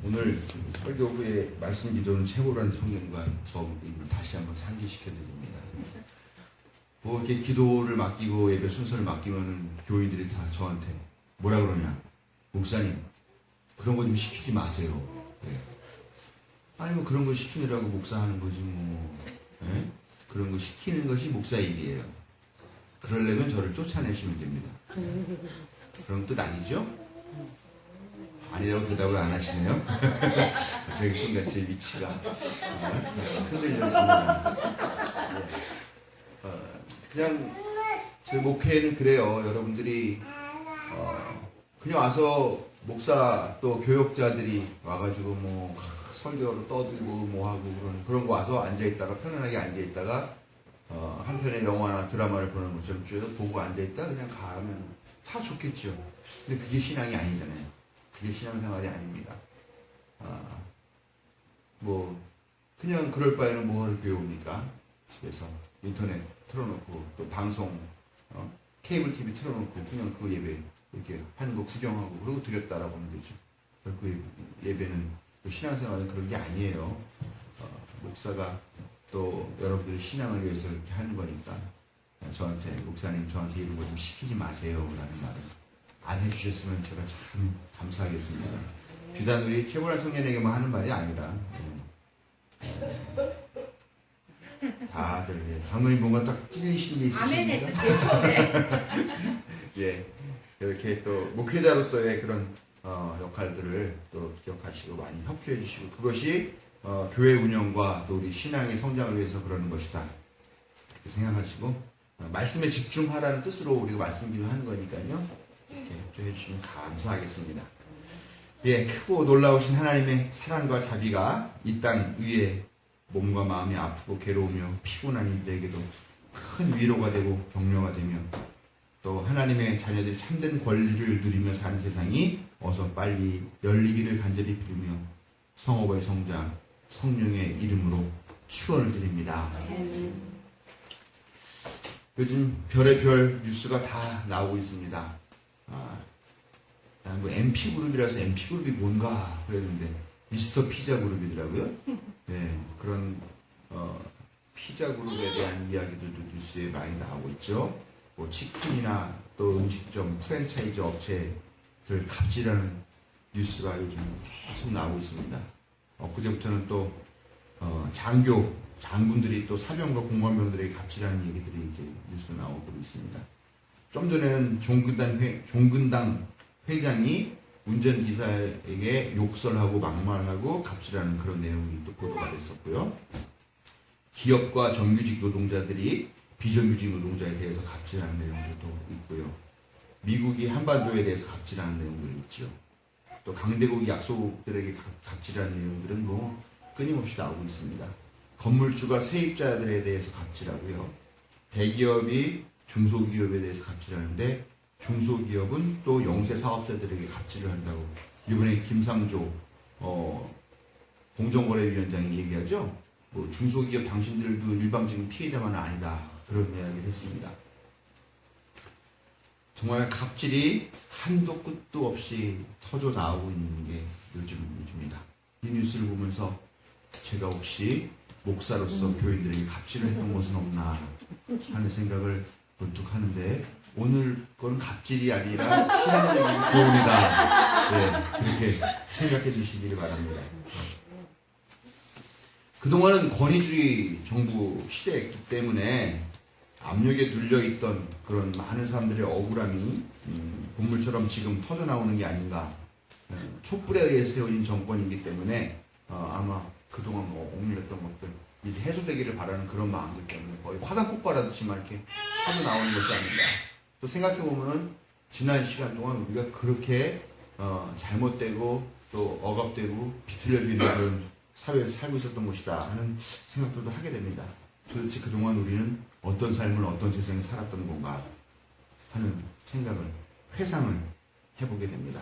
오늘 설교 후에 말씀 기도는 최고라는 청년과 저 다시 한번 상기시켜 드립니다. 뭐 이렇게 기도를 맡기고 예배 순서를 맡기면 교인들이 다 저한테 뭐라 그러냐, 목사님 그런 거 좀 시키지 마세요. 그래. 아니 뭐 그런 거 시키느라고 목사하는 거지 뭐. 예? 그런 거 시키는 것이 목사 일이에요. 그러려면 저를 쫓아내시면 됩니다. 그런 뜻 아니죠? 아니라고 대답을 안 하시네요. 갑자기 순간 제 위치가 흔들렸습니다. 그냥 제 목회는 그래요. 여러분들이 그냥 와서 목사 또 교역자들이 와가지고 뭐 설교로 떠들고 뭐 하고 그런 거 와서 앉아있다가 편안하게 앉아있다가 한 편의 영화나 드라마를 보는 것처럼 쭉 보고 앉아있다 그냥 가면 다 좋겠죠. 근데 그게 신앙이 아니잖아요. 그게 신앙생활이 아닙니다. 뭐 그냥 그럴 바에는 뭐를 배웁니까? 집에서 인터넷 틀어놓고 또 방송 케이블 TV 틀어놓고 그냥 그 예배 이렇게 하는 거 구경하고 그러고 드렸다라고 하면 되죠. 그 예배는 신앙생활은 그런 게 아니에요. 목사가 또 여러분들의 신앙을 위해서 이렇게 하는 거니까 저한테 목사님 저한테 이런 거 좀 시키지 마세요 라는 말을 안 해주셨으면 제가 참 감사하겠습니다. 비단 우리 최고란 청년에게만 하는 말이 아니라 다들 장로님 뭔가 딱 찔리신 게 있으십니까? 아멘 했어 제일 처음에. 예, 이렇게 또 목회자로서의 그런 역할들을 또 기억하시고 많이 협조해 주시고 그것이 교회 운영과 또 우리 신앙의 성장을 위해서 그러는 것이다 이렇게 생각하시고 말씀에 집중하라는 뜻으로 우리가 말씀 기도하는 거니까요. 이렇게 협조해 주시면 감사하겠습니다. 예, 크고 놀라우신 하나님의 사랑과 자비가 이 땅 위에 몸과 마음이 아프고 괴로우며 피곤한 이들에게도 큰 위로가 되고 격려가 되며 또 하나님의 자녀들이 참된 권리를 누리며 사는 세상이 어서 빨리 열리기를 간절히 비르며 성업의 성자 성령의 이름으로 축원을 드립니다. 요즘 별의 별 뉴스가 다 나오고 있습니다. 뭐 MP그룹이라서 MP그룹이 뭔가 그랬는데 미스터 피자 그룹이더라고요. 네, 그런 피자 그룹에 대한 이야기들도 뉴스에 많이 나오고 있죠. 뭐 치킨이나 또 음식점 프랜차이즈 업체들 갑질하는 뉴스가 요즘 계속 나오고 있습니다. 그제부터는 또 장군들이 또 사병과 공관병들에게 갑질하는 얘기들이 이제 뉴스 나오고 있습니다. 좀 전에는 종근당 회장이 운전기사에게 욕설하고 막말하고 갑질하는 그런 내용이 또 보도가 됐었고요. 기업과 정규직 노동자들이 비정규직 노동자에 대해서 갑질하는 내용들도 있고요. 미국이 한반도에 대해서 갑질하는 내용들이 있죠. 또 강대국 약소국들에게 갑질하는 내용들은 뭐 끊임없이 나오고 있습니다. 건물주가 세입자들에 대해서 갑질하고요. 대기업이 중소기업에 대해서 갑질하는데 중소기업은 또 영세 사업자들에게 갑질을 한다고 이번에 김상조 공정거래위원장이 얘기하죠. 뭐 중소기업 당신들도 일방적인 피해자만은 아니다 그런 이야기를 했습니다. 정말 갑질이 한도 끝도 없이 터져 나오고 있는 게 요즘 일입니다. 이 뉴스를 보면서 제가 혹시 목사로서 교인들에게 갑질을 했던 것은 없나 하는 생각을 문득 하는데 오늘 그건 갑질이 아니라 신앙적인 교훈이다. 네, 그렇게 생각해 주시기를 바랍니다. 그동안은 권위주의 정부 시대였기 때문에 압력에 눌려있던 그런 많은 사람들의 억울함이 본물처럼 지금 터져나오는 게 아닌가. 촛불에 의해 세워진 정권이기 때문에 아마 그동안 뭐 억눌렸던 것들 이제 해소되기를 바라는 그런 마음들 때문에 거의 화산 폭발하듯이만 이렇게 터져나오는 것이 아닌가. 또 생각해보면은 지난 시간 동안 우리가 그렇게 잘못되고 또 억압되고 비틀려져 있는 그런 사회에서 살고 있었던 것이다 하는 생각들도 하게 됩니다. 도대체 그동안 우리는 어떤 삶을 어떤 세상에 살았던 건가 하는 생각을 회상을 해보게 됩니다.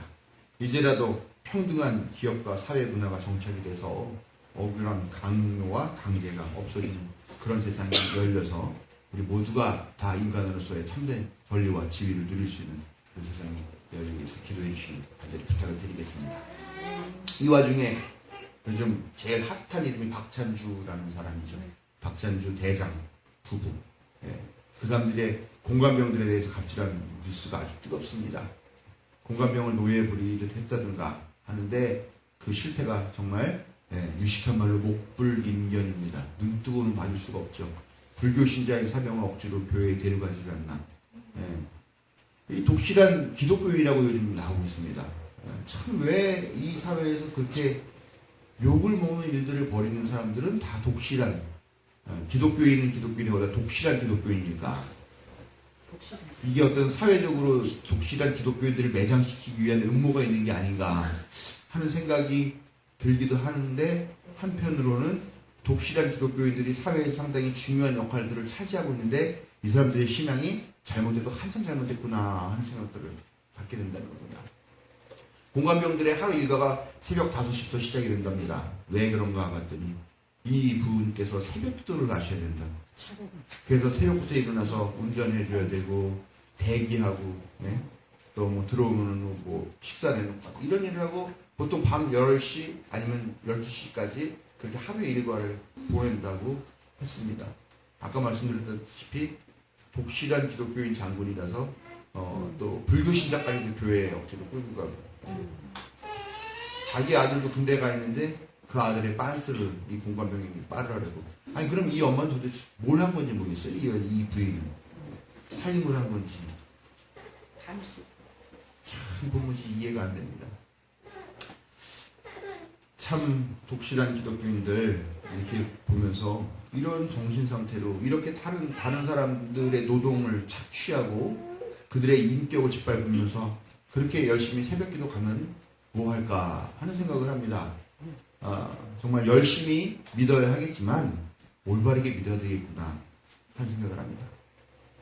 이제라도 평등한 기업과 사회 문화가 정착이 돼서 억울한 강요와 강제가 없어지는 그런 세상이 열려서 우리 모두가 다 인간으로서의 참된 권리와 지위를 누릴 수 있는 그런 세상이 열리기 위해서 기도해 주시길 간절히 부탁을 드리겠습니다. 이 와중에 요즘 제일 핫한 이름이 박찬주라는 사람이죠. 박찬주 대장 부부. 예. 그 사람들의 공감병들에 대해서 갑질한 뉴스가 아주 뜨겁습니다. 공감병을 노예에 부리듯 했다든가 하는데 그 실태가 정말 유식한 말로 목불인견입니다. 눈뜨고는 봐줄 수가 없죠. 불교 신자인 사병을 억지로 교회에 데려가지 않나. 이 독실한 기독교인이라고 요즘 나오고 있습니다. 참 왜 이 사회에서 그렇게 욕을 먹는 일들을 벌이는 사람들은 다 독실한 기독교인은 기독교인보다 독실한 기독교인일까? 이게 어떤 사회적으로 독실한 기독교인들을 매장시키기 위한 음모가 있는 게 아닌가 하는 생각이 들기도 하는데, 한편으로는 독실한 기독교인들이 사회에서 상당히 중요한 역할들을 차지하고 있는데 이 사람들의 신앙이 잘못해도 한참 잘못됐구나 하는 생각들을 갖게 된다는 겁니다. 공감병들의 하루 일과가 새벽 5시부터 시작이 된답니다. 왜 그런가 봤더니 이 부분께서 새벽 기도를 가셔야 된다. 그래서 새벽부터 일어나서 운전해줘야 되고 대기하고 또 뭐 들어오면은 뭐 식사 내놓고 이런 일을 하고 보통 밤 10시 아니면 12시까지 그렇게 하루의 일과를 보낸다고 했습니다. 아까 말씀드렸다시피 독실한 기독교인 장군이라서 또 불교 신자까지도 교회에 억지로 끌고 가고 자기 아들도 군대 가 있는데 그 아들의 빤스를 이 공감병이 빨으라고. 아니 그럼 이 엄마는 도대체 뭘 한 건지 모르겠어요. 이 부인은 살림을 한 건지 참 보면서 이해가 안 됩니다. 참 독실한 기독교인들 이렇게 보면서 이런 정신 상태로 이렇게 다른 사람들의 노동을 착취하고 그들의 인격을 짓밟으면서 그렇게 열심히 새벽기도 가면 뭐 할까 하는 생각을 합니다. 정말 열심히 믿어야 하겠지만 올바르게 믿어야 되겠구나 하는 생각을 합니다.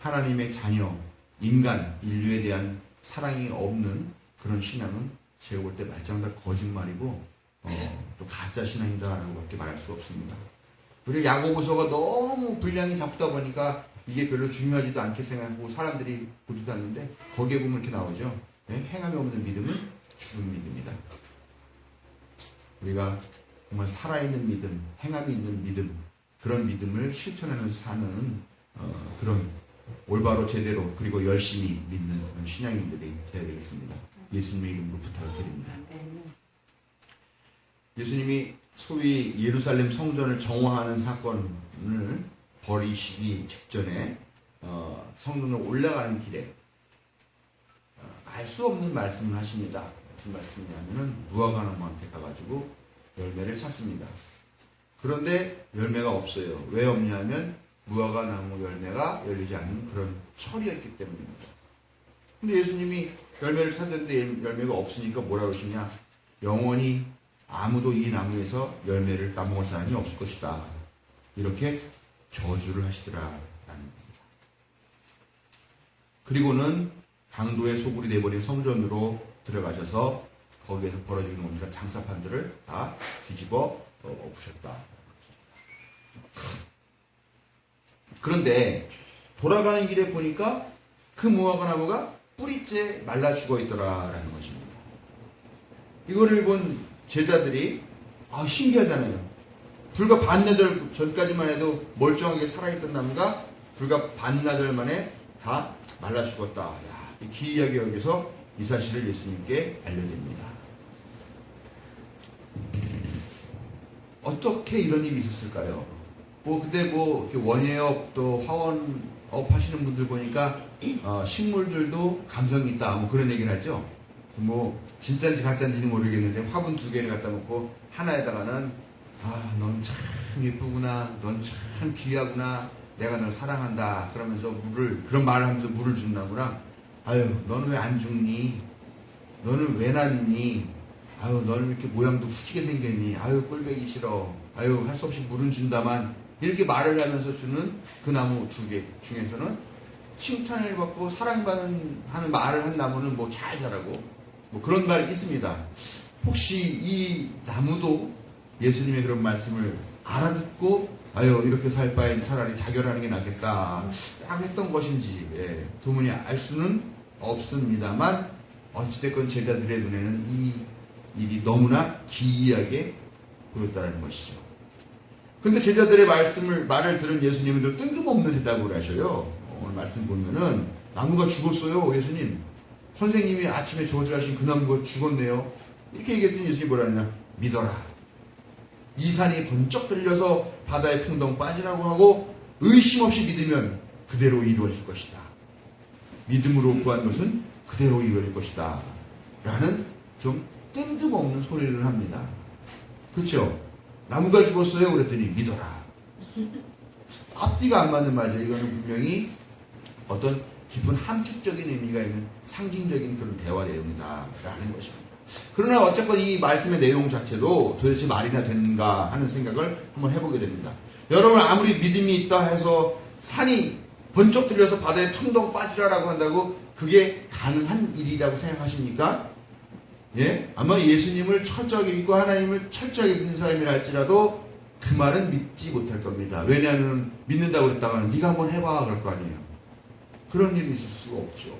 하나님의 자녀, 인간, 인류에 대한 사랑이 없는 그런 신앙은 제가 볼 때 말짱다 거짓말이고 또 가짜 신앙이다라고 밖에 말할 수가 없습니다. 그리고 야고보서가 너무 분량이 작다 보니까 이게 별로 중요하지도 않게 생각하고 사람들이 보지도 않는데 거기에 보면 이렇게 나오죠. 행함이 없는 믿음은 죽은 믿음이다. 우리가 정말 살아있는 믿음, 행함이 있는 믿음, 그런 믿음을 실천하면서 사는 그런 올바로 제대로 그리고 열심히 믿는 그런 신앙인들이 되어야 되겠습니다. 예수님의 이름으로 부탁을 드립니다. 예수님이 소위 예루살렘 성전을 정화하는 사건을 벌이시기 직전에 성전으로 올라가는 길에 알 수 없는 말씀을 하십니다. 무슨 말씀이냐면은 무화과나무한테 가가지고 열매를 찾습니다. 그런데 열매가 없어요. 왜 없냐면 무화과나무 열매가 열리지 않는 그런 철이었기 때문입니다. 근데 예수님이 열매를 찾는데 열매가 없으니까 뭐라고 하시냐? 영원히 아무도 이 나무에서 열매를 따먹을 사람이 없을 것이다. 이렇게 저주를 하시더라라는 겁니다. 그리고는 강도의 소굴이 되어버린 성전으로 들어가셔서 거기에서 벌어지는 온갖 장사판들을 다 뒤집어 엎으셨다. 그런데 돌아가는 길에 보니까 그 무화과 나무가 뿌리째 말라 죽어 있더라라는 것입니다. 이거를 본 제자들이 신기하잖아요. 불과 반나절 전까지만 해도 멀쩡하게 살아있던 나무가 불과 반나절 만에 다 말라 죽었다. 야, 기이하게 여기서 이 사실을 예수님께 알려드립니다. 어떻게 이런 일이 있었을까요? 근데 원예업 또 화원업 하시는 분들 보니까 식물들도 감성이 있다 그런 얘기를 하죠. 진짜인지 가짜인지는 모르겠는데 화분 2개를 갖다 놓고 하나에다가는 넌 참 예쁘구나, 넌 참 귀하구나, 내가 널 사랑한다 그러면서 그런 말을 하면서 물을 준 나무랑 너는 왜 안 죽니? 너는 왜 낳니? 너는 이렇게 모양도 후지게 생겼니? 꼴보기 싫어. 할 수 없이 물은 준다만 이렇게 말을 하면서 주는 그 나무 2개 중에서는 칭찬을 받고 사랑받는 하는 말을 한 나무는 잘 자라고 그런 말이 있습니다. 혹시 이 나무도 예수님의 그런 말씀을 알아듣고 이렇게 살 바엔 차라리 자결하는 게 낫겠다 라고 했던 것인지 도무지 알 수는 없습니다만 어찌됐건 제자들의 눈에는 이 일이 너무나 기이하게 보였다는 것이죠. 근데 제자들의 말을 들은 예수님은 좀 뜬금없는 대답을 하셔요. 오늘 말씀 보면은 나무가 죽었어요. 예수님, 선생님이 아침에 저주하신 그 나무가 죽었네요. 이렇게 얘기했더니 예수님이 뭐라 하냐, 믿어라. 이 산이 번쩍 들려서 바다에 풍덩 빠지라고 하고 의심 없이 믿으면 그대로 이루어질 것이다. 믿음으로 구한 것은 그대로 이루어질 것이다. 라는 좀 뜬금없는 소리를 합니다. 그렇죠? 나무가 죽었어요. 그랬더니 믿어라. 앞뒤가 안 맞는 말이죠. 이거는 분명히 어떤 깊은 함축적인 의미가 있는 상징적인 그런 대화 내용이다 라는 것입니다. 그러나 어쨌건 이 말씀의 내용 자체도 도대체 말이나 되는가 하는 생각을 한번 해보게 됩니다. 여러분, 아무리 믿음이 있다 해서 산이 번쩍 들려서 바다에 퉁덩 빠지라라고 한다고 그게 가능한 일이라고 생각하십니까? 예? 아마 예수님을 철저하게 믿고 하나님을 철저하게 믿는 사람이라 할지라도 그 말은 믿지 못할 겁니다. 왜냐하면 믿는다고 그랬다가는 네가 한번 해봐 그럴 거 아니에요. 그런 일이 있을 수가 없죠.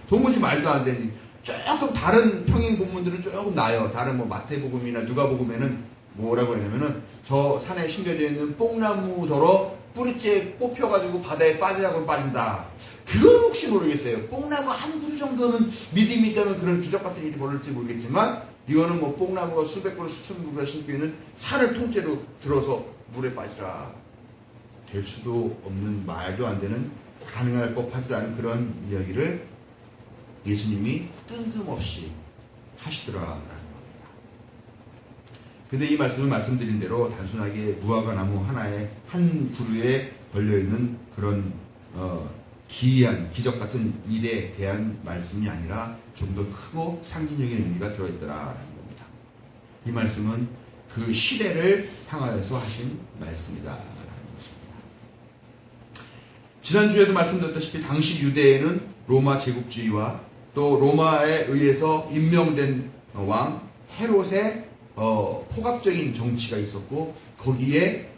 도무지 말도 안 되니. 조금 다른 평행 본문들은 조금 나아요. 다른 뭐 마태복음이나 누가복음에는 뭐라고 하냐면은 저 산에 심겨져 있는 뽕나무더러 뿌리째 뽑혀가지고 바다에 빠지라고 빠진다. 그건 혹시 모르겠어요. 뽕나무 한 그루 정도는 믿음이 있다면 그런 기적 같은 일이 벌어질지 모르겠지만 이거는 뭐 뽕나무가 수백 그루 수천 그루가 심겨 있는 산을 통째로 들어서 물에 빠지라. 될 수도 없는, 말도 안 되는, 가능할 법하지도 않은 그런 이야기를 예수님이 뜬금없이 하시더라라는 겁니다. 근데 이 말씀은 말씀드린 대로 단순하게 무화과 나무 하나에 한 그루에 걸려있는 그런 기이한 기적 같은 일에 대한 말씀이 아니라 좀 더 크고 상징적인 의미가 들어있더라라는 겁니다. 이 말씀은 그 시대를 향하여서 하신 말씀이다라는 것입니다. 지난주에도 말씀드렸다시피 당시 유대에는 로마 제국주의와 또 로마에 의해서 임명된 왕 헤롯의 포갑적인 정치가 있었고 거기에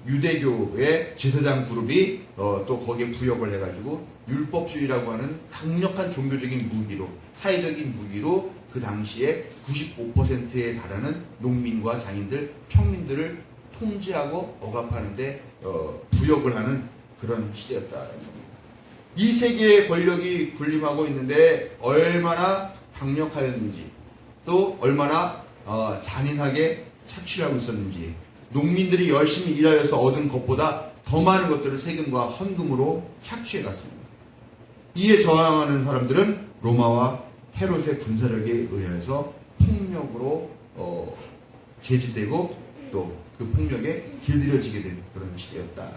유대교의 제사장 그룹이 또 거기에 부역을 해가지고 율법주의라고 하는 강력한 종교적인 무기로, 사회적인 무기로 그 당시에 95%에 달하는 농민과 장인들, 평민들을 통제하고 억압하는데 부역을 하는 그런 시대였다는 겁니다. 이 세계의 권력이 군림하고 있는데 얼마나 강력하였는지, 또 얼마나 잔인하게 착취하고 있었는지, 농민들이 열심히 일하여서 얻은 것보다 더 많은 것들을 세금과 헌금으로 착취해 갔습니다. 이에 저항하는 사람들은 로마와 헤롯의 군사력에 의해서 폭력으로 제지되고 또 그 폭력에 길들여지게 된 그런 시대였다.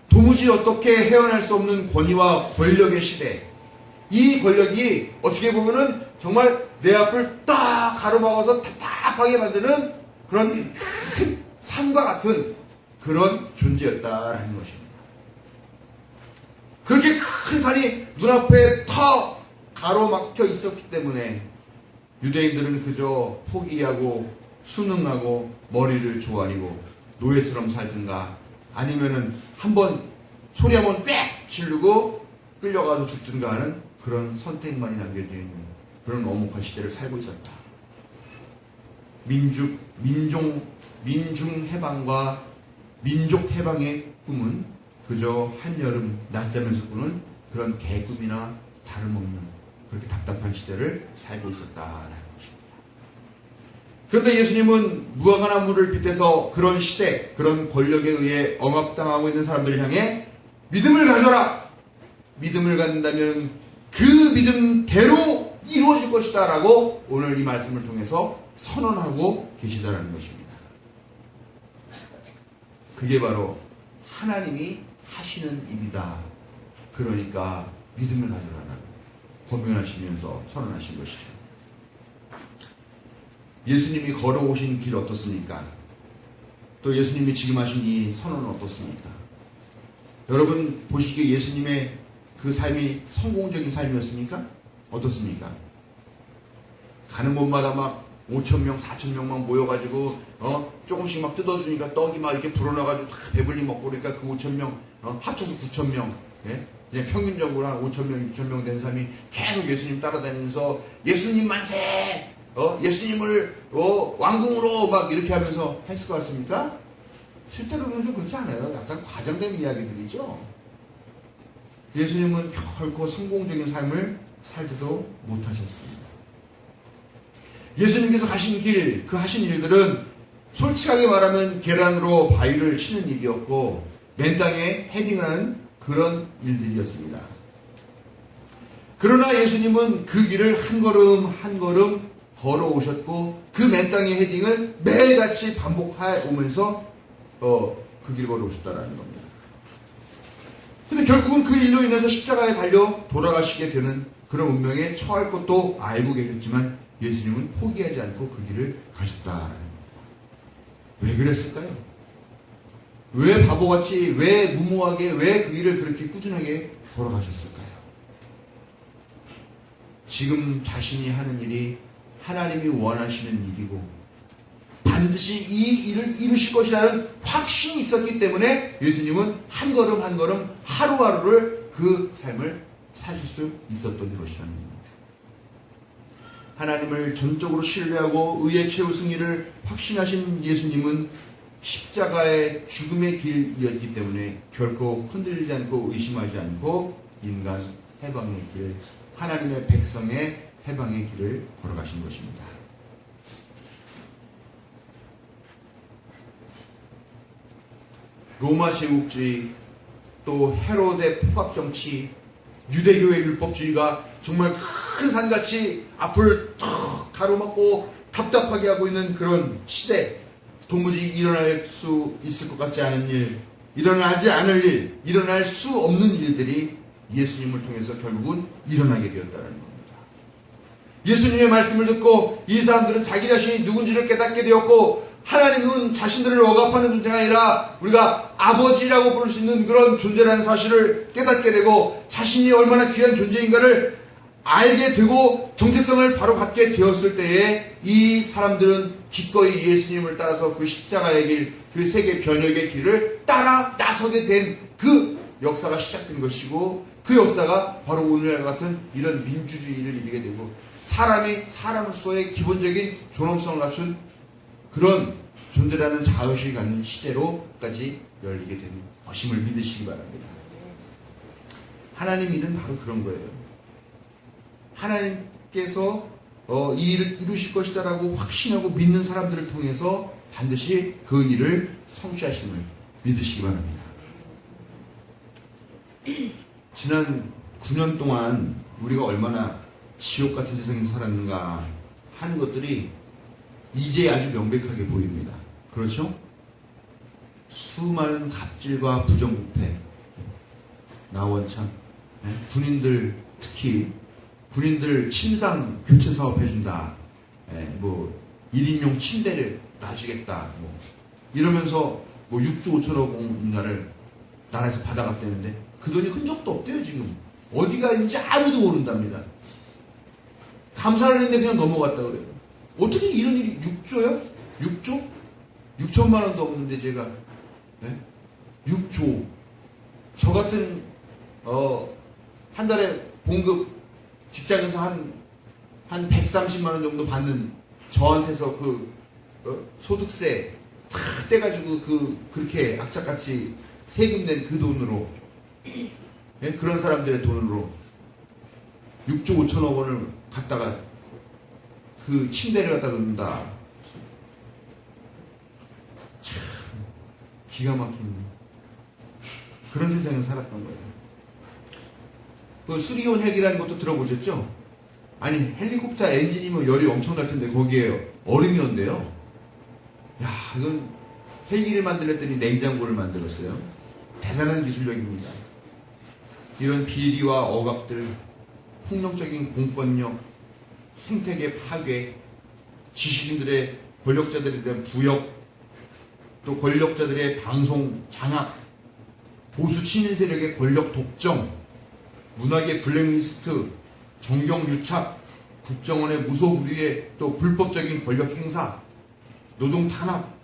도무지 어떻게 헤어날 수 없는 권위와 권력의 시대. 이 권력이 어떻게 보면은 정말 내 앞을 딱 가로막아서 답답하게 만드는 그런 큰 산과 같은 그런 존재였다라는 것입니다. 그렇게 큰 산이 눈앞에 다 가로막혀 있었기 때문에 유대인들은 그저 포기하고 순응하고 머리를 조아리고 노예처럼 살든가 아니면은 한번 소리 한번 꽥 지르고 끌려가서 죽든가 하는 그런 선택만이 남겨져 있는 그런 엄혹한 시대를 살고 있었다. 민중 해방과 민족 해방의 꿈은 그저 한여름 낮잠에서 꾸는 그런 개꿈이나 다름없는 그렇게 답답한 시대를 살고 있었다라는 것입니다. 그런데 예수님은 무화과나무를 빗대서 그런 시대, 그런 권력에 의해 억압당하고 있는 사람들을 향해 믿음을 가져라! 믿음을 갖는다면 그 믿음대로 이루어질 것이다 라고 오늘 이 말씀을 통해서 선언하고 계시다라는 것입니다. 그게 바로 하나님이 하시는 일이다. 그러니까 믿음을 가져라라고 권면하시면서 선언하신 것이죠. 예수님이 걸어오신 길 어떻습니까? 또 예수님이 지금 하신 이 선언은 어떻습니까? 여러분 보시기에 예수님의 그 삶이 성공적인 삶이었습니까? 어떻습니까? 가는 곳마다 막 5,000명, 4,000명만 모여가지고 조금씩 막 뜯어주니까 떡이 막 이렇게 불어나가지고 다 배불리 먹고 그러니까 그 5,000명 합쳐서 9,000명, 예? 그냥 평균적으로 한 5,000명, 6,000명 된 사람이 계속 예수님 따라다니면서 예수님 만세! 예수님을 왕궁으로 막 이렇게 하면서 했을 것 같습니까? 실제로는 좀 그렇지 않아요. 약간 과장된 이야기들이죠. 예수님은 결코 성공적인 삶을 살지도 못하셨습니다. 예수님께서 가신 길, 그 하신 일들은 솔직하게 말하면 계란으로 바위를 치는 일이었고 맨 땅에 헤딩을 하는 그런 일들이었습니다. 그러나 예수님은 그 길을 한 걸음 한 걸음 걸어오셨고 그 맨 땅의 헤딩을 매일같이 반복해 오면서 그 길을 걸어오셨다는 겁니다. 근데 결국은 그 일로 인해서 십자가에 달려 돌아가시게 되는 그런 운명에 처할 것도 알고 계셨지만 예수님은 포기하지 않고 그 길을 가셨다라는 겁니다. 왜 그랬을까요? 왜 바보같이, 왜 무모하게, 왜 그 길을 그렇게 꾸준하게 걸어가셨을까요? 지금 자신이 하는 일이 하나님이 원하시는 일이고 반드시 이 일을 이루실 것이라는 확신이 있었기 때문에 예수님은 한 걸음 한 걸음 하루하루를 그 삶을 사실 수 있었던 것이라는 겁니다. 하나님을 전적으로 신뢰하고 의의 최후 승리를 확신하신 예수님은 십자가의 죽음의 길이었기 때문에 결코 흔들리지 않고 의심하지 않고 인간 해방의 길, 하나님의 백성의 해방의 길을 걸어가신 것입니다. 로마 제국주의, 또 헤롯의 폭압정치, 유대교의 율법주의가 정말 큰 산같이 앞을 턱 가로막고 답답하게 하고 있는 그런 시대, 도무지 일어날 수 있을 것 같지 않은 일, 일어나지 않을 일, 일어날 수 없는 일들이 예수님을 통해서 결국은 일어나게 되었다는 겁니다. 예수님의 말씀을 듣고 이 사람들은 자기 자신이 누군지를 깨닫게 되었고 하나님은 자신들을 억압하는 존재가 아니라 우리가 아버지라고 부를 수 있는 그런 존재라는 사실을 깨닫게 되고 자신이 얼마나 귀한 존재인가를 알게 되고 정체성을 바로 갖게 되었을 때에 이 사람들은 기꺼이 예수님을 따라서 그 십자가의 길, 그 세계 변혁의 길을 따라 나서게 된 그 역사가 시작된 것이고 그 역사가 바로 오늘과 같은 이런 민주주의를 이루게 되고 사람이 사람으로서의 기본적인 존엄성을 갖춘 그런 존재라는 자의식을 갖는 시대로까지 열리게 되는 것임을 믿으시기 바랍니다. 하나님 일은 바로 그런 거예요. 하나님께서 이 일을 이루실 것이다라고 확신하고 믿는 사람들을 통해서 반드시 그 일을 성취하심을 믿으시기 바랍니다. 지난 9년 동안 우리가 얼마나 지옥 같은 세상에서 살았는가 하는 것들이 이제 아주 명백하게 보입니다. 그렇죠? 수많은 갑질과 부정부패, 나원참, 군인들 특히 군인들 침상 교체 사업 해준다, 뭐 1인용 침대를 놔주겠다, 뭐 이러면서 뭐 6조 5천억 원인가를 나라에서 받아갔다는데 그 돈이 흔적도 없대요. 지금 어디가 있는지 아무도 모른답니다. 감사를 했는데 그냥 넘어갔다 그래요. 어떻게 이런 일이 6조요? 6조? 6천만 원도 없는데 제가 6조 저 같은 한 달에 봉급 직장에서 한 130만 원 정도 받는 저한테서 그 소득세 다 떼가지고 그렇게 악착같이 세금 낸 그 돈으로 그런 사람들의 돈으로 6조 5천억 원을 갖다가 그 침대를 갖다 놓는다. 참 기가 막힌 그런 세상에 살았던 거예요. 그 수리온 헬기라는 것도 들어보셨죠? 아니 헬리콥터 엔진이면 열이 엄청날 텐데 거기에 얼음이 온대요. 야, 이건 헬기를 만들었더니 냉장고를 만들었어요. 대단한 기술력입니다. 이런 비리와 억압들, 폭력적인 공권력, 생태계 파괴, 지식인들의 권력자들에 대한 부역, 또 권력자들의 방송 장악, 보수 친일 세력의 권력 독점, 문학의 블랙리스트, 정경 유착, 국정원의 무소불위의 또 불법적인 권력 행사, 노동 탄압,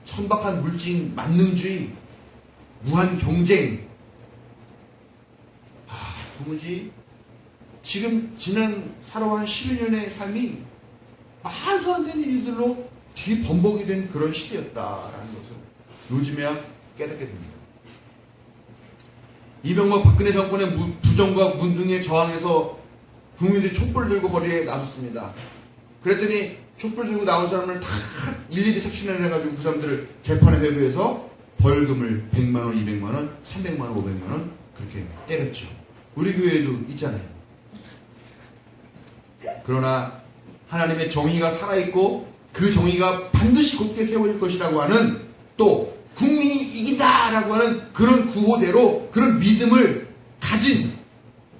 천박한 물질 만능주의, 무한 경쟁, 도무지 지금 지난 살아온 10여 년의 삶이 말도 안 되는 일들로 뒤범벅이 된 그런 시대였다라는 것을 요즘에야 깨닫게 됩니다. 이명박 박근혜 정권의 부정과 문둥에 저항해서 국민들이 촛불을 들고 거리에 나섰습니다. 그랬더니 촛불 들고 나온 사람을 다 일일이 색출해내가지고 그 사람들을 재판에 회부해서 벌금을 100만원, 200만원, 300만원, 500만원 그렇게 때렸죠. 우리 교회에도 있잖아요. 그러나 하나님의 정의가 살아있고 그 정의가 반드시 곧게 세워질 것이라고 하는, 또 국민이 이긴다라고 하는 그런 구호대로 그런 믿음을 가진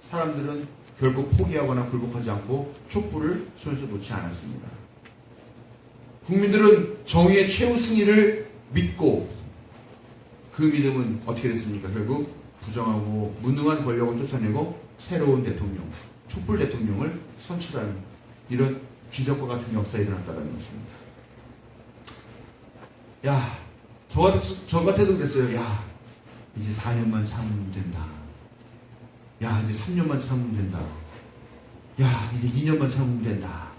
사람들은 결국 포기하거나 굴복하지 않고 촛불을 손에서 놓지 않았습니다. 국민들은 정의의 최후 승리를 믿고 그 믿음은 어떻게 됐습니까? 결국 부정하고 무능한 권력을 쫓아내고 새로운 대통령, 촛불 대통령을 선출하는 이런 기적과 같은 역사가 일어났다는 것입니다. 야, 저 같아도 그랬어요. 야, 이제 4년만 참으면 된다. 야, 이제 3년만 참으면 된다. 야, 이제 2년만 참으면 된다.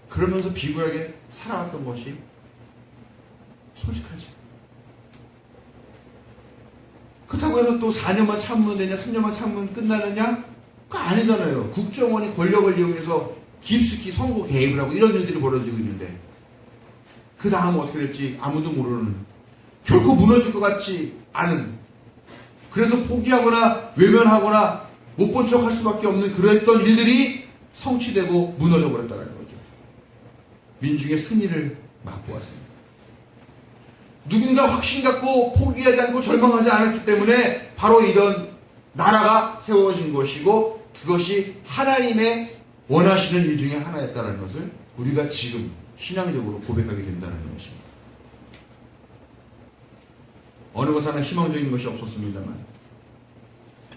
그러면서 비굴하게 살아왔던 것이 솔직하지. 그렇다고 해서 또 4년만 참으면 되냐, 3년만 참으면 끝나느냐? 그거 아니잖아요. 국정원이 권력을 이용해서 깊숙이 선거 개입을 하고 이런 일들이 벌어지고 있는데, 그 다음 어떻게 될지 아무도 모르는, 결코 무너질 것 같지 않은, 그래서 포기하거나 외면하거나 못 본 척 할 수밖에 없는 그랬던 일들이 성취되고 무너져 버렸다는 거죠. 민중의 승리를 맛보았습니다. 누군가 확신 갖고 포기하지 않고 절망하지 않았기 때문에 바로 이런 나라가 세워진 것이고, 그것이 하나님의 원하시는 일 중에 하나였다는 것을 우리가 지금 신앙적으로 고백하게 된다는 것입니다. 어느 것 하나 희망적인 것이 없었습니다만,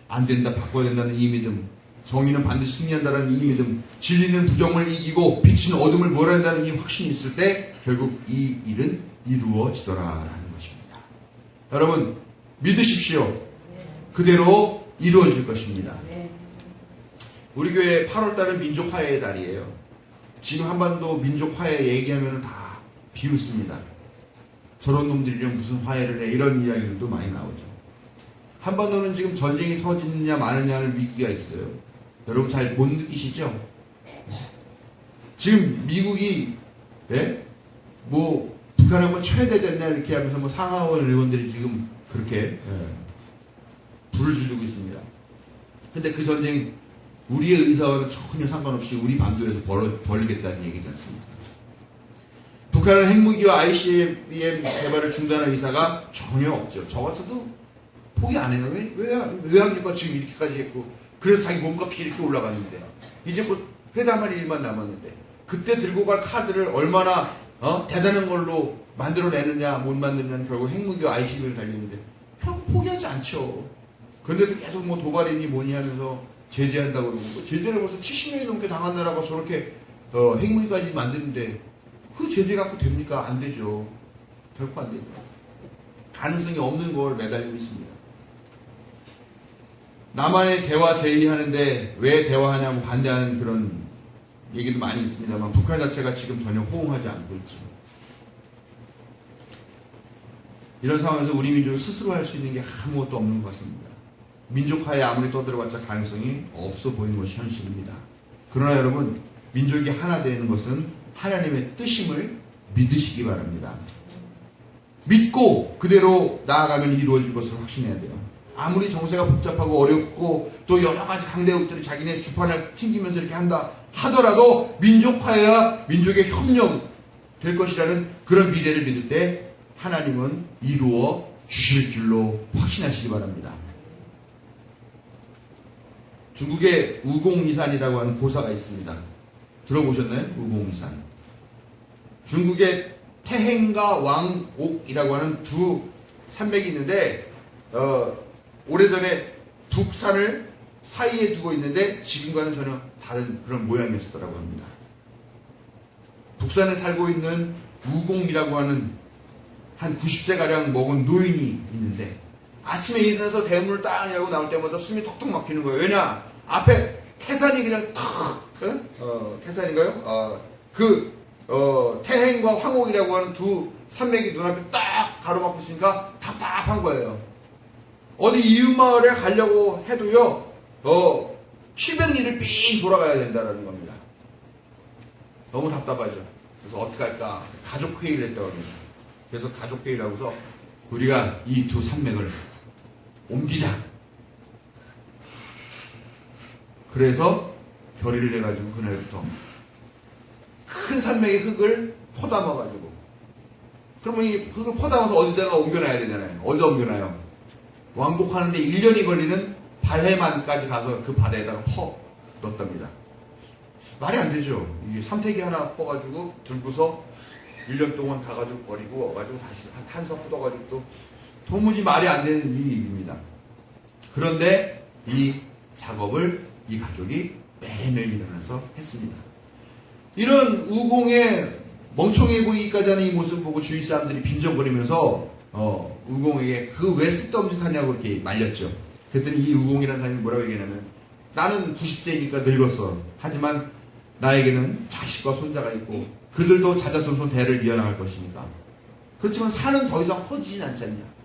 안 된다, 바꿔야 된다는 이 믿음, 정의는 반드시 승리한다는 이 믿음, 진리는 부정을 이기고 빛은 어둠을 몰아낸다는 이 확신이 있을 때 결국 이 일은 이루어지더라라는 것입니다. 여러분 믿으십시오. 그대로 이루어질 것입니다. 우리 교회 8월달은 민족화해의 달이에요. 지금 한반도 민족화해 얘기하면 다 비웃습니다. 저런 놈들이랑 무슨 화해를 해, 이런 이야기들도 많이 나오죠. 한반도는 지금 전쟁이 터지느냐 마느냐는 위기가 있어요. 여러분 잘 못 느끼시죠? 지금 미국이 뭐 북한 한번 쳐야 되지 않냐 이렇게 하면서 뭐 상하원 의원들이 지금 그렇게 불을 지르고 있습니다. 근데 그 전쟁 우리의 의사와는 전혀 상관없이 우리 반도에서 벌리겠다는 얘기지 않습니까? 북한은 핵무기와 ICBM 개발을 중단할 의사가 전혀 없죠. 저 같아도 포기 안 해요. 왜 합니까? 지금 이렇게까지 했고, 그래서 자기 몸값이 이렇게 올라갔는데, 이제 곧 회담할 일만 남았는데, 그때 들고 갈 카드를 얼마나 대단한 걸로 만들어내느냐 못 만들느냐는 결국 핵무기와 ICBM을 달리는데 결국 포기하지 않죠. 그런데도 계속 뭐 도발이니 뭐니 하면서 제재한다고 그러고, 제재를 벌써 70년이 넘게 당한 나라가 저렇게 핵무기까지 만드는데 그 제재 갖고 됩니까? 안 되죠. 결코 안 되죠. 가능성이 없는 걸 매달리고 있습니다. 남한의 대화 제의하는데 왜 대화하냐고 반대하는 그런 얘기도 많이 있습니다만, 북한 자체가 지금 전혀 호응하지 않고 있죠. 이런 상황에서 우리 민족이 스스로 할 수 있는 게 아무것도 없는 것 같습니다. 민족화에 아무리 떠들어봤자 가능성이 없어 보이는 것이 현실입니다. 그러나 여러분, 민족이 하나 되는 것은 하나님의 뜻임을 믿으시기 바랍니다. 믿고 그대로 나아가면 이루어질 것을 확신해야 돼요. 아무리 정세가 복잡하고 어렵고 또 여러 가지 강대국들이 자기네 주판을 튕기면서 이렇게 한다 하더라도, 민족화해야 민족의 협력 될 것이라는 그런 미래를 믿을 때 하나님은 이루어 주실 줄로 확신하시기 바랍니다. 중국에 우공이산이라고 하는 고사가 있습니다. 들어보셨나요? 우공이산. 중국의 태행과 왕옥이라고 하는 두 산맥이 있는데, 오래전에 북산을 사이에 두고 있는데 지금과는 전혀 다른 그런 모양이었더라고 합니다. 북산에 살고 있는 우공이라고 하는 한 90세가량 먹은 노인이 있는데, 아침에 일어나서 대문을 딱 열고 나올 때마다 숨이 턱턱 막히는 거예요. 왜냐? 앞에 태산이 그냥 턱, 태산인가요? 태행과 황옥이라고 하는 두 산맥이 눈앞에 딱 가로막고 있으니까 답답한 거예요. 어디 이웃마을에 가려고 해도요, 700리를 삥 돌아가야 된다는 겁니다. 너무 답답하죠. 그래서 어떻게 할까? 가족회의를 했다고 합니다. 그래서 가족회의를 하고서 우리가 이 두 산맥을 옮기자. 그래서 결의를 해가지고 그날부터 큰 산맥의 흙을 퍼담아가지고, 그러면 이 흙을 퍼담아서 어디다가 옮겨놔야 되잖아요. 어디다 옮겨놔요? 왕복하는데 1년이 걸리는 발해만까지 가서 그 바다에다가 퍼 넣었답니다. 말이 안 되죠. 이게 삼태기 하나 퍼가지고 들고서 1년 동안 가가지고 버리고 와가지고 다시 한석 뜯어가지고 또 도무지 말이 안 되는 일입니다. 그런데 이 작업을 이 가족이 매일매일 일어나서 했습니다. 이런 우공의 멍청해 보이기까지 하는 이 모습을 보고 주위 사람들이 빈정거리면서 우공에게 그 왜 쓸데없는 짓 하냐고 이렇게 말렸죠. 그랬더니 이 우공이라는 사람이 뭐라고 얘기하냐면, 나는 90세니까 늙었어. 하지만 나에게는 자식과 손자가 있고 그들도 자자손손 대를 이어나갈 것이니까. 그렇지만 산은 더 이상 퍼지진 않지 않냐.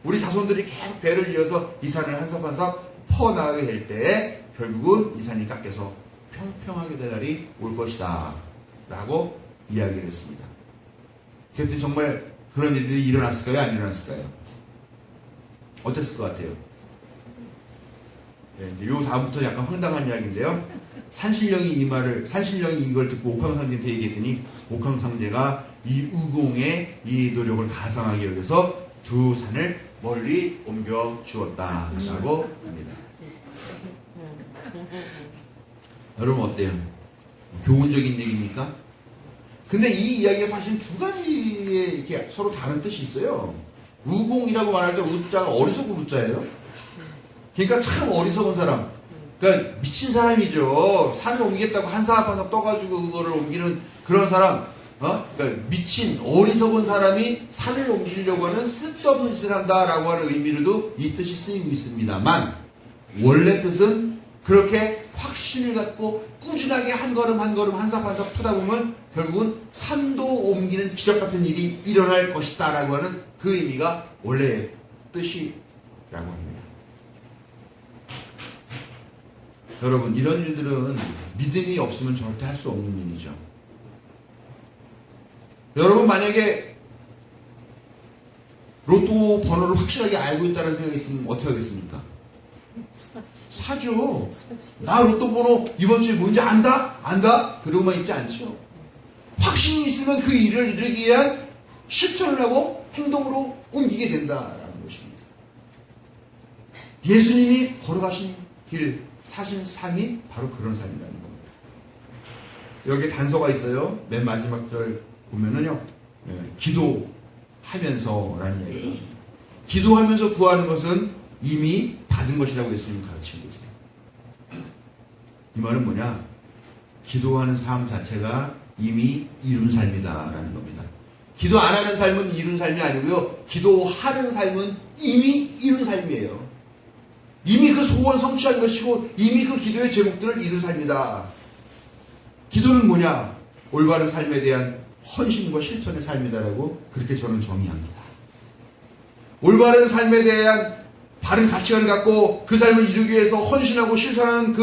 우리 자손들이 계속 대를 이어서 이 산을 한석 한석 퍼나가게 될 때에 결국은 이 산이 깎여서 평평하게 될 날이 올 것이다 라고 이야기를 했습니다. 그래서 정말 그런 일들이 일어났을까요? 안 일어났을까요? 어땠을 것 같아요? 네, 요 다음부터 약간 황당한 이야기인데요. 산신령이 이걸 듣고 옥황상제한테 얘기했더니 옥황상제가 이 우공의 이 노력을 가상하게 여겨서 두 산을 멀리 옮겨 주었다라고 합니다. 여러분 어때요? 교훈적인 얘기입니까? 근데 이 이야기가 사실 두 가지의 이렇게 서로 다른 뜻이 있어요. 우공이라고 말할 때 우자가 어리석은 우자예요. 그러니까 참 어리석은 사람. 그러니까 미친 사람이죠. 산을 옮기겠다고 한 사람 한 사람 떠가지고 그거를 옮기는 그런 사람. 그러니까 미친 어리석은 사람이 산을 옮기려고 하는 쓸데없는 짓을 한다라고 하는 의미로도 이 뜻이 쓰이고 있습니다만, 원래 뜻은 그렇게 확신을 갖고 꾸준하게 한 걸음 한 걸음 한 삽 한 삽 푸다 보면 결국은 산도 옮기는 기적 같은 일이 일어날 것이다 라고 하는 그 의미가 원래 뜻이라고 합니다. 여러분, 이런 일들은 믿음이 없으면 절대 할 수 없는 일이죠. 여러분, 만약에 로또 번호를 확실하게 알고 있다는 생각이 있으면 어떻게 하겠습니까? 사죠. 나 로또 번호 이번 주에 뭔지 안다? 그러고만 있지 않죠. 확신이 있으면 그 일을 이루기 위한 실천을 하고 행동으로 옮기게 된다라는 것입니다. 예수님이 걸어가신 길, 사신 삶이 바로 그런 삶이라는 겁니다. 여기 단서가 있어요. 맨 마지막 절 보면은요, 기도하면서라는 얘기예요. 기도하면서 구하는 것은 이미 받은 것이라고 예수님이 가르치고 계세요. 이 말은 뭐냐? 기도하는 삶 자체가 이미 이룬 삶이다라는 겁니다. 기도 안 하는 삶은 이룬 삶이 아니고요, 기도하는 삶은 이미 이룬 삶이에요. 이미 그 소원 성취한 것이고 이미 그 기도의 제목들을 이룬 삶이다. 기도는 뭐냐? 올바른 삶에 대한 헌신과 실천의 삶이다라고 그렇게 저는 정의합니다. 올바른 삶에 대한 바른 가치관을 갖고 그 삶을 이루기 위해서 헌신하고 실천하는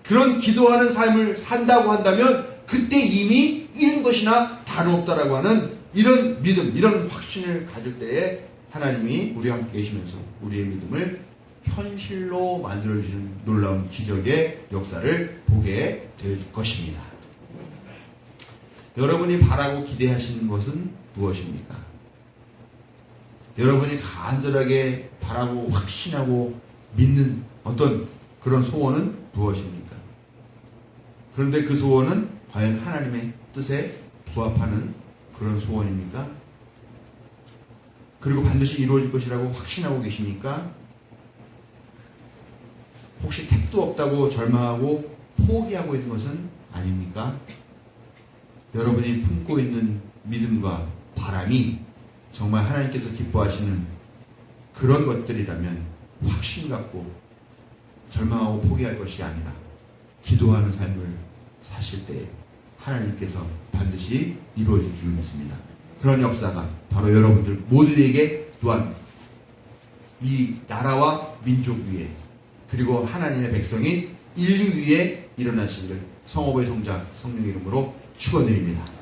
그런 기도하는 삶을 산다고 한다면 그때 이미 이룬 것이나 다름없다라고 하는 이런 믿음, 이런 확신을 가질 때에 하나님이 우리와 함께 계시면서 우리의 믿음을 현실로 만들어주는 놀라운 기적의 역사를 보게 될 것입니다. 여러분이 바라고 기대하시는 것은 무엇입니까? 여러분이 간절하게 바라고 확신하고 믿는 어떤 그런 소원은 무엇입니까? 그런데 그 소원은 과연 하나님의 뜻에 부합하는 그런 소원입니까? 그리고 반드시 이루어질 것이라고 확신하고 계십니까? 혹시 택도 없다고 절망하고 포기하고 있는 것은 아닙니까? 여러분이 품고 있는 믿음과 바람이 정말 하나님께서 기뻐하시는 그런 것들이라면 확신 갖고 절망하고 포기할 것이 아니라 기도하는 삶을 사실 때 하나님께서 반드시 이루어줄 줄 믿습니다. 그런 역사가 바로 여러분들 모두에게 또한 이 나라와 민족 위에 그리고 하나님의 백성인 인류 위에 일어나시기를 성호의 성자 성령 이름으로 축원드립니다.